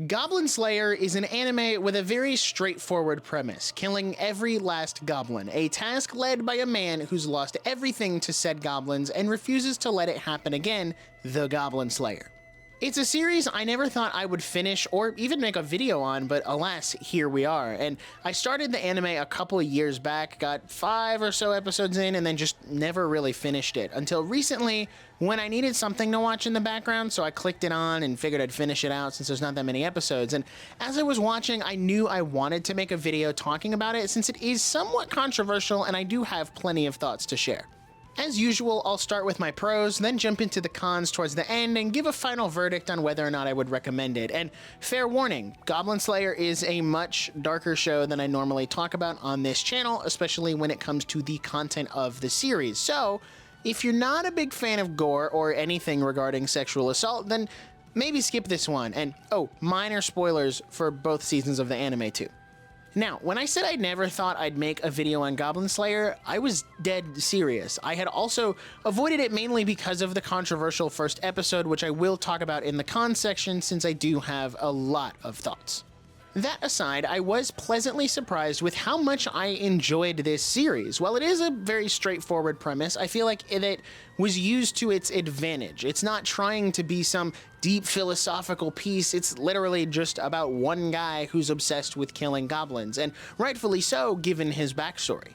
Goblin Slayer is an anime with a very straightforward premise, killing every last goblin, a task led by a man who's lost everything to said goblins and refuses to let it happen again, the Goblin Slayer. It's a series I never thought I would finish or even make a video on, but alas, here we are. And I started the anime a couple of years back, got 5 or so episodes in, and then just never really finished it. Until recently, when I needed something to watch in the background, so I clicked it on and figured I'd finish it out since there's not that many episodes. And as I was watching, I knew I wanted to make a video talking about it since it is somewhat controversial and I do have plenty of thoughts to share. As usual, I'll start with my pros, then jump into the cons towards the end and give a final verdict on whether or not I would recommend it. And fair warning, Goblin Slayer is a much darker show than I normally talk about on this channel, especially when it comes to the content of the series. So, if you're not a big fan of gore or anything regarding sexual assault, then maybe skip this one. And oh, minor spoilers for both seasons of the anime too. Now, when I said I never thought I'd make a video on Goblin Slayer, I was dead serious. I had also avoided it mainly because of the controversial first episode, which I will talk about in the cons section since I do have a lot of thoughts. That aside, I was pleasantly surprised with how much I enjoyed this series. While it is a very straightforward premise, I feel like it was used to its advantage. It's not trying to be some deep philosophical piece, it's literally just about one guy who's obsessed with killing goblins, and rightfully so given his backstory.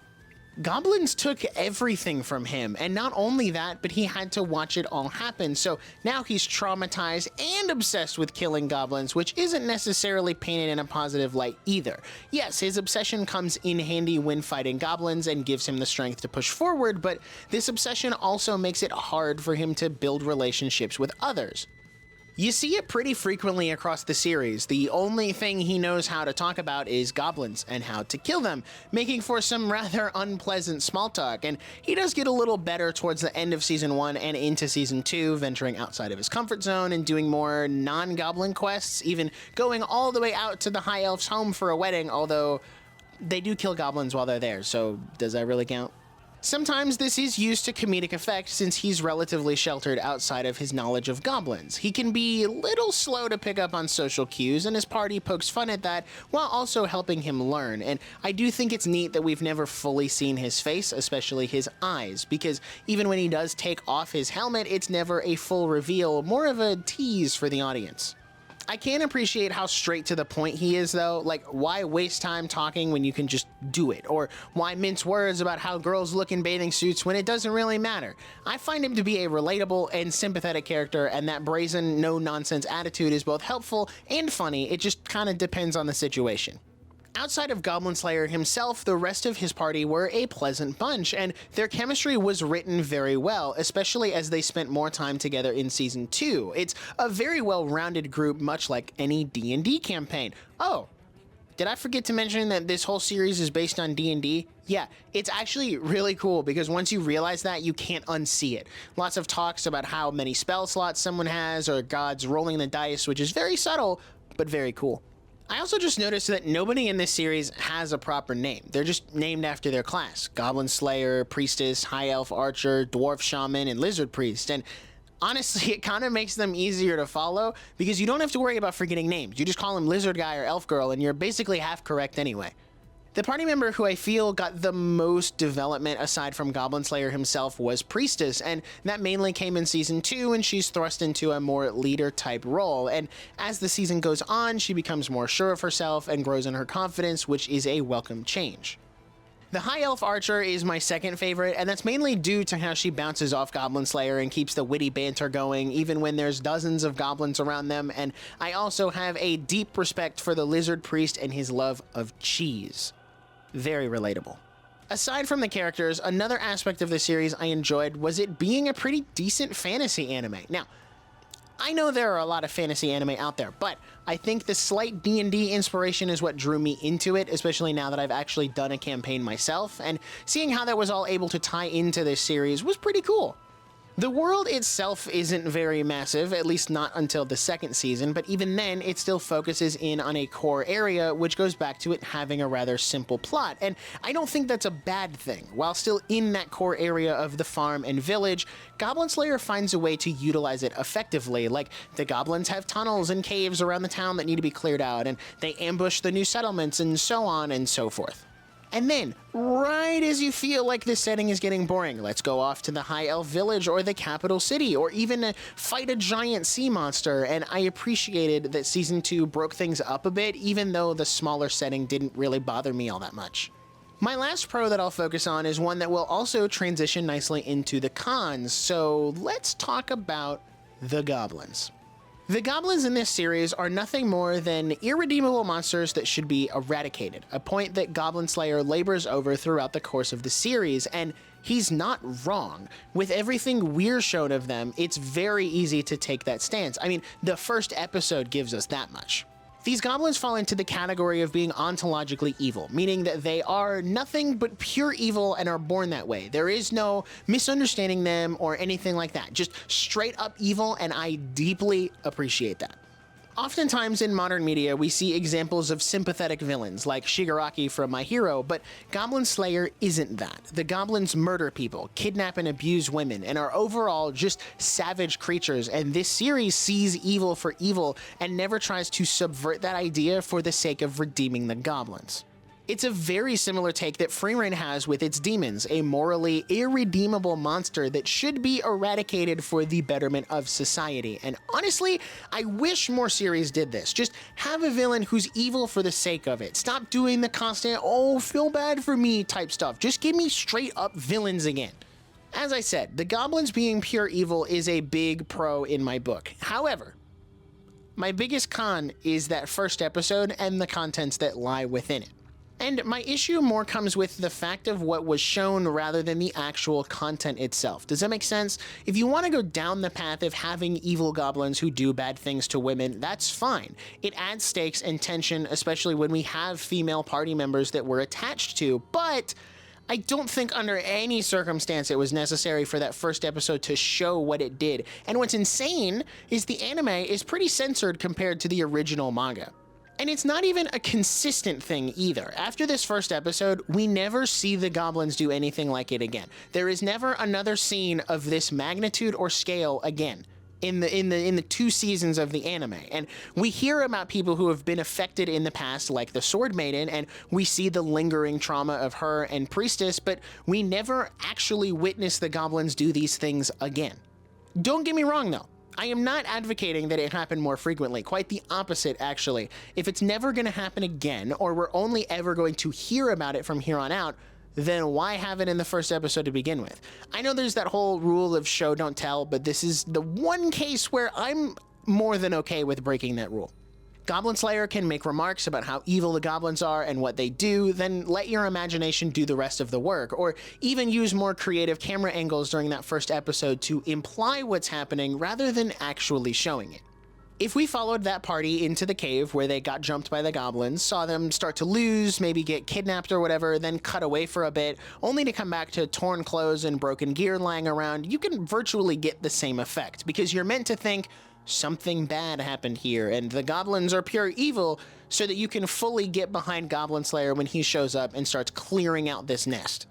Goblins took everything from him, and not only that, but he had to watch it all happen, so now he's traumatized and obsessed with killing goblins, which isn't necessarily painted in a positive light either. Yes, his obsession comes in handy when fighting goblins and gives him the strength to push forward, but this obsession also makes it hard for him to build relationships with others. You see it pretty frequently across the series. The only thing he knows how to talk about is goblins and how to kill them, making for some rather unpleasant small talk, and he does get a little better towards the end of Season 1 and into Season 2, venturing outside of his comfort zone and doing more non-goblin quests, even going all the way out to the High Elf's home for a wedding, although they do kill goblins while they're there, so does that really count? Sometimes this is used to comedic effect since he's relatively sheltered outside of his knowledge of goblins. He can be a little slow to pick up on social cues, and his party pokes fun at that while also helping him learn. And I do think it's neat that we've never fully seen his face, especially his eyes, because even when he does take off his helmet, it's never a full reveal, more of a tease for the audience. I can appreciate how straight to the point he is though, like why waste time talking when you can just do it, or why mince words about how girls look in bathing suits when it doesn't really matter. I find him to be a relatable and sympathetic character, and that brazen, no-nonsense attitude is both helpful and funny, it just kinda depends on the situation. Outside of Goblin Slayer himself, the rest of his party were a pleasant bunch, and their chemistry was written very well, especially as they spent more time together in Season 2. It's a very well-rounded group, much like any D&D campaign. Oh, did I forget to mention that this whole series is based on D&D? Yeah, it's actually really cool because once you realize that, you can't unsee it. Lots of talks about how many spell slots someone has, or gods rolling the dice, which is very subtle, but very cool. I also just noticed that nobody in this series has a proper name. They're just named after their class. Goblin Slayer, Priestess, High Elf Archer, Dwarf Shaman, and Lizard Priest. And honestly, it kind of makes them easier to follow because you don't have to worry about forgetting names. You just call him Lizard Guy or Elf Girl and you're basically half correct anyway. The party member who I feel got the most development aside from Goblin Slayer himself was Priestess, and that mainly came in Season 2, and she's thrust into a more leader-type role, and as the season goes on, she becomes more sure of herself and grows in her confidence, which is a welcome change. The High Elf Archer is my second favorite, and that's mainly due to how she bounces off Goblin Slayer and keeps the witty banter going even when there's dozens of goblins around them, and I also have a deep respect for the Lizard Priest and his love of cheese. Very relatable. Aside from the characters, another aspect of the series I enjoyed was it being a pretty decent fantasy anime. Now, I know there are a lot of fantasy anime out there, but I think the slight D&D inspiration is what drew me into it, especially now that I've actually done a campaign myself, and seeing how that was all able to tie into this series was pretty cool. The world itself isn't very massive, at least not until the second season, but even then it still focuses in on a core area, which goes back to it having a rather simple plot, and I don't think that's a bad thing. While still in that core area of the farm and village, Goblin Slayer finds a way to utilize it effectively, like the goblins have tunnels and caves around the town that need to be cleared out, and they ambush the new settlements, and so on and so forth. And then, right as you feel like this setting is getting boring, let's go off to the High Elf Village or the capital city, or even fight a giant sea monster, and I appreciated that Season 2 broke things up a bit, even though the smaller setting didn't really bother me all that much. My last pro that I'll focus on is one that will also transition nicely into the cons, so let's talk about the goblins. The goblins in this series are nothing more than irredeemable monsters that should be eradicated, a point that Goblin Slayer labors over throughout the course of the series, and he's not wrong. With everything we're shown of them, it's very easy to take that stance. I mean, the first episode gives us that much. These goblins fall into the category of being ontologically evil, meaning that they are nothing but pure evil and are born that way. There is no misunderstanding them or anything like that, just straight up evil, and I deeply appreciate that. Oftentimes in modern media, we see examples of sympathetic villains like Shigaraki from My Hero, but Goblin Slayer isn't that. The goblins murder people, kidnap and abuse women, and are overall just savage creatures, and this series sees evil for evil and never tries to subvert that idea for the sake of redeeming the goblins. It's a very similar take that Freereign has with its demons, a morally irredeemable monster that should be eradicated for the betterment of society. And honestly, I wish more series did this. Just have a villain who's evil for the sake of it. Stop doing the constant, oh, feel bad for me type stuff. Just give me straight up villains again. As I said, the goblins being pure evil is a big pro in my book. However, my biggest con is that first episode and the contents that lie within it. And my issue more comes with the fact of what was shown rather than the actual content itself. Does that make sense? If you want to go down the path of having evil goblins who do bad things to women, that's fine. It adds stakes and tension, especially when we have female party members that we're attached to, but I don't think under any circumstance it was necessary for that first episode to show what it did. And what's insane is the anime is pretty censored compared to the original manga. And it's not even a consistent thing either. After this first episode, we never see the goblins do anything like it again. There is never another scene of this magnitude or scale again in the 2 seasons of the anime. And we hear about people who have been affected in the past, like the Sword Maiden, and we see the lingering trauma of her and Priestess, but we never actually witness the goblins do these things again. Don't get me wrong though. I am not advocating that it happen more frequently, quite the opposite actually. If it's never going to happen again, or we're only ever going to hear about it from here on out, then why have it in the first episode to begin with? I know there's that whole rule of show don't tell, but this is the one case where I'm more than okay with breaking that rule. Goblin Slayer can make remarks about how evil the goblins are and what they do, then let your imagination do the rest of the work, or even use more creative camera angles during that first episode to imply what's happening rather than actually showing it. If we followed that party into the cave where they got jumped by the goblins, saw them start to lose, maybe get kidnapped or whatever, then cut away for a bit, only to come back to torn clothes and broken gear lying around, you can virtually get the same effect, because you're meant to think, something bad happened here, and the goblins are pure evil, so that you can fully get behind Goblin Slayer when he shows up and starts clearing out this nest.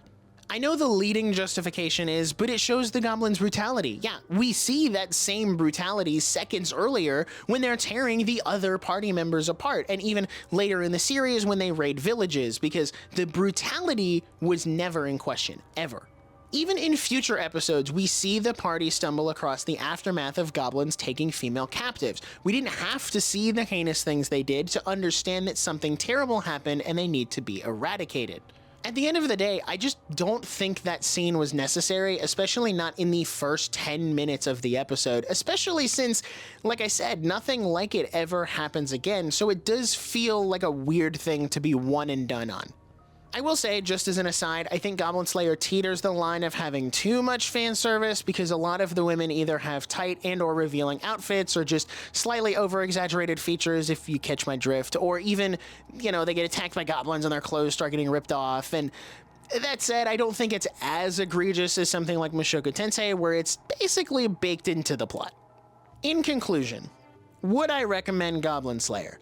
I know the leading justification is, but it shows the goblins' brutality. Yeah, we see that same brutality seconds earlier when they're tearing the other party members apart, and even later in the series when they raid villages, because the brutality was never in question, ever. Even in future episodes, we see the party stumble across the aftermath of goblins taking female captives. We didn't have to see the heinous things they did to understand that something terrible happened and they need to be eradicated. At the end of the day, I just don't think that scene was necessary, especially not in the first 10 minutes of the episode, especially since, like I said, nothing like it ever happens again, so it does feel like a weird thing to be one and done on. I will say, just as an aside, I think Goblin Slayer teeters the line of having too much fan service, because a lot of the women either have tight and or revealing outfits, or just slightly over-exaggerated features, if you catch my drift, or even, you know, they get attacked by goblins and their clothes start getting ripped off, and That said, I don't think it's as egregious as something like Mushoku Tensei, where it's basically baked into the plot. In conclusion, would I recommend Goblin Slayer?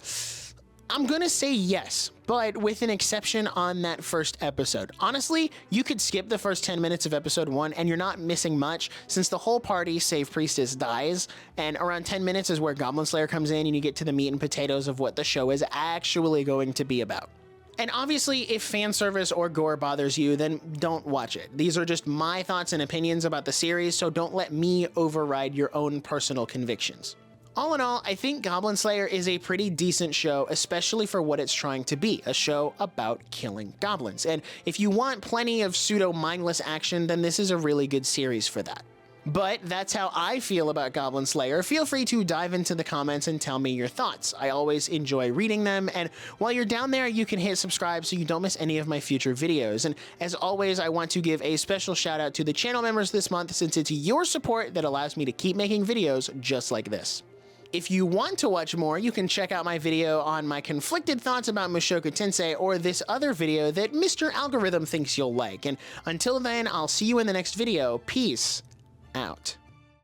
I'm gonna say yes, but with an exception on that first episode. Honestly, you could skip the first 10 minutes of episode 1 and you're not missing much, since the whole party, save Priestess, dies, and around 10 minutes is where Goblin Slayer comes in and you get to the meat and potatoes of what the show is actually going to be about. And obviously, if fan service or gore bothers you, then don't watch it. These are just my thoughts and opinions about the series, so don't let me override your own personal convictions. All in all, I think Goblin Slayer is a pretty decent show, especially for what it's trying to be, a show about killing goblins. And if you want plenty of pseudo-mindless action, then this is a really good series for that. But that's how I feel about Goblin Slayer. Feel free to dive into the comments and tell me your thoughts. I always enjoy reading them, and while you're down there, you can hit subscribe so you don't miss any of my future videos. And as always, I want to give a special shout out to the channel members this month, since it's your support that allows me to keep making videos just like this. If you want to watch more, you can check out my video on my conflicted thoughts about Mushoku Tensei, or this other video that Mr. Algorithm thinks you'll like. And until then, I'll see you in the next video. Peace out.